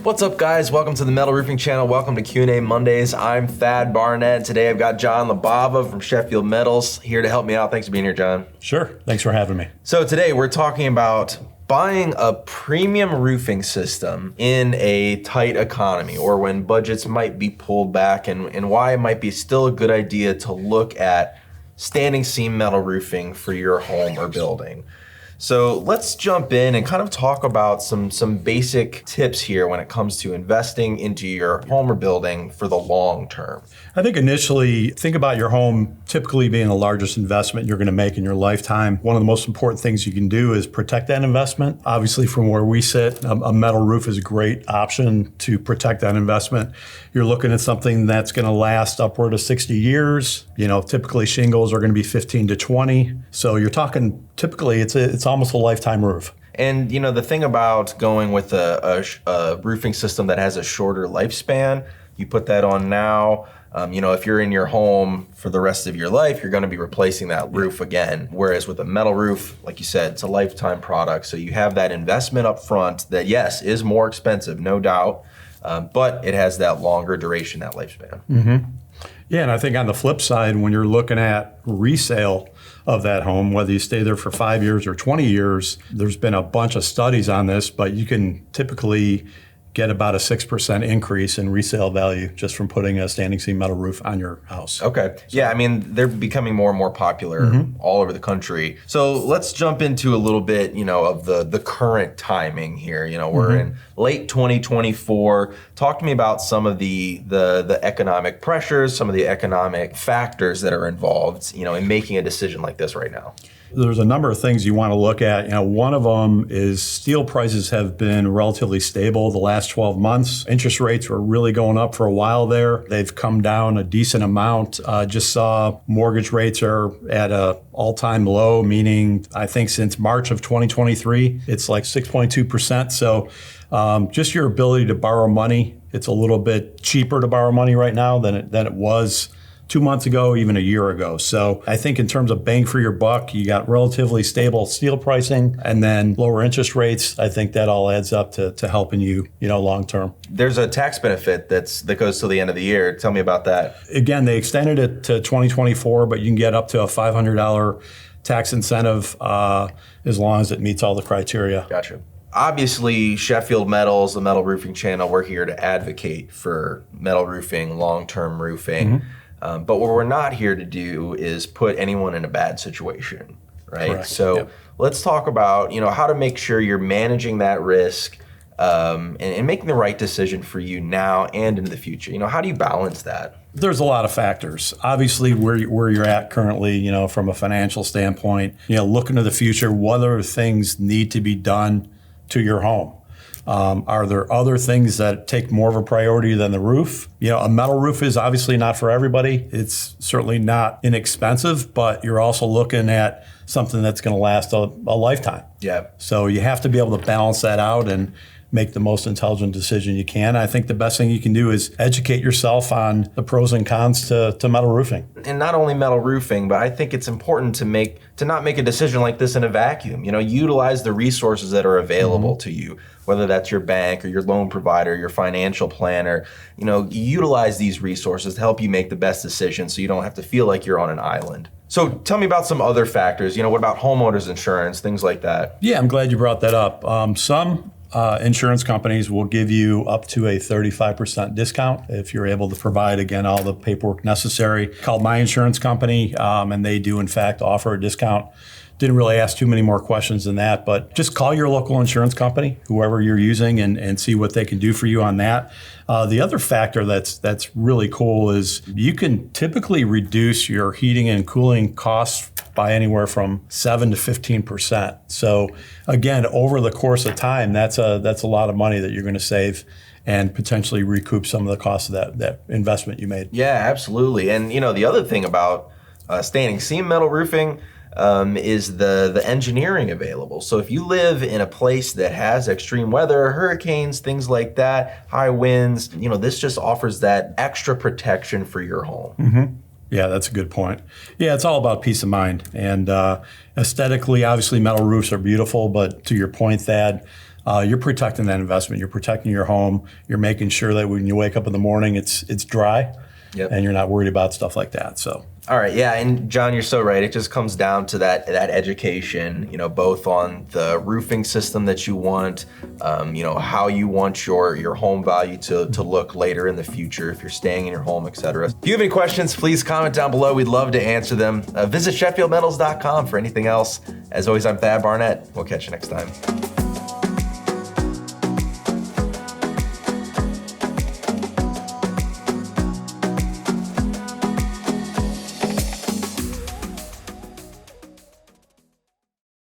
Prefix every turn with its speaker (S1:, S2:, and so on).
S1: What's up, guys? Welcome to the Metal Roofing Channel. Welcome to Q&A Mondays. I'm Thad Barnette. Today I've got Jon Libava from Sheffield Metals here to help me out. Thanks for being here, Jon.
S2: Sure. Thanks for having me.
S1: So today we're talking about buying a premium roofing system in a tight economy, or when budgets might be pulled back, and why it might be still a good idea to look at standing seam metal roofing for your home or building. So let's jump in and kind of talk about some basic tips here when it comes to investing into your home or building for the long term.
S2: I think initially, think about your home typically being the largest investment you're going to make in your lifetime. One of the most important things you can do is protect that investment. Obviously, from where we sit, a metal roof is a great option to protect that investment. You're looking at something that's going to last upward of 60 years. You know, typically shingles are going to be 15 to 20. So you're talking, typically it's almost a lifetime roof.
S1: And you know, the thing about going with a roofing system that has a shorter lifespan, you put that on now, you know, if you're in your home for the rest of your life, you're going to be replacing that roof again. Whereas with a metal roof, like you said, it's a lifetime product. So you have that investment up front that, yes, is more expensive, no doubt, but it has that longer duration, that lifespan.
S2: Mm-hmm. Yeah, and I think on the flip side, when you're looking at resale of that home, whether you stay there for 5 years or 20 years, there's been a bunch of studies on this, but you can typically get about a 6% increase in resale value just from putting a standing seam metal roof on your house.
S1: Okay. Yeah, I mean, they're becoming more and more popular all over the country. So let's jump into a little bit, you know, of the current timing here. You know, we're in late 2024. Talk to me about some of the economic pressures, some of the economic factors that are involved, you know, in making a decision like this right now.
S2: There's a number of things you want to look at. You know, one of them is steel prices have been relatively stable the last 12 months. Interest rates were really going up for a while there. They've come down a decent amount. Just saw mortgage rates are at a all-time low, meaning I think since March of 2023, it's like 6.2%. So just your ability to borrow money, it's a little bit cheaper to borrow money right now than it was 2 months ago, even a year ago. So I think in terms of bang for your buck, you got relatively stable steel pricing and then lower interest rates. I think that all adds up to helping you, long term.
S1: There's a tax benefit that goes till the end of the year. Tell me about that.
S2: Again, they extended it to 2024, but you can get up to a $500 tax incentive as long as it meets all the criteria.
S1: Gotcha. Obviously, Sheffield Metals, the Metal Roofing Channel, we're here to advocate for metal roofing, long-term roofing. But what we're not here to do is put anyone in a bad situation, right?
S2: Correct.
S1: So let's talk about, how to make sure you're managing that risk and making the right decision for you now and into the future. How do you balance that?
S2: There's a lot of factors. Obviously, where you're at currently, from a financial standpoint, looking to the future, what other things need to be done to your home? Are there other things that take more of a priority than the roof? A metal roof is obviously not for everybody. It's certainly not inexpensive, but you're also looking at something that's going to last a lifetime.
S1: Yeah.
S2: So you have to be able to balance that out and make the most intelligent decision you can. I think the best thing you can do is educate yourself on the pros and cons to metal roofing.
S1: And not only metal roofing, but I think it's important to not make a decision like this in a vacuum. Utilize the resources that are available to you, whether that's your bank or your loan provider, your financial planner. Utilize these resources to help you make the best decision so you don't have to feel like you're on an island. So tell me about some other factors. What about homeowners insurance, things like that? Yeah,
S2: I'm glad you brought that up. Some insurance companies will give you up to a 35% discount if you're able to provide, again, all the paperwork necessary. Called my insurance company, and they do, in fact, offer a discount. Didn't really ask too many more questions than that, but just call your local insurance company, whoever you're using, and see what they can do for you on that. The other factor that's really cool is you can typically reduce your heating and cooling costs by anywhere from 7 to 15%. So again, over the course of time, that's a lot of money that you're going to save and potentially recoup some of the cost of that investment you made.
S1: Yeah, absolutely. And the other thing about standing seam metal roofing is the engineering available. So if you live in a place that has extreme weather, hurricanes, things like that, high winds, this just offers that extra protection for your home.
S2: Yeah, that's a good point. Yeah, it's all about peace of mind. And aesthetically, obviously, metal roofs are beautiful, but to your point, Thad, you're protecting that investment. You're protecting your home. You're making sure that when you wake up in the morning, it's dry, and you're not worried about stuff like that. So.
S1: All right, yeah, and John, you're so right. It just comes down to that education, both on the roofing system that you want, how you want your home value to look later in the future if you're staying in your home, etc. If you have any questions, please comment down below. We'd love to answer them. Visit SheffieldMetals.com for anything else. As always, I'm Thad Barnett. We'll catch you next time.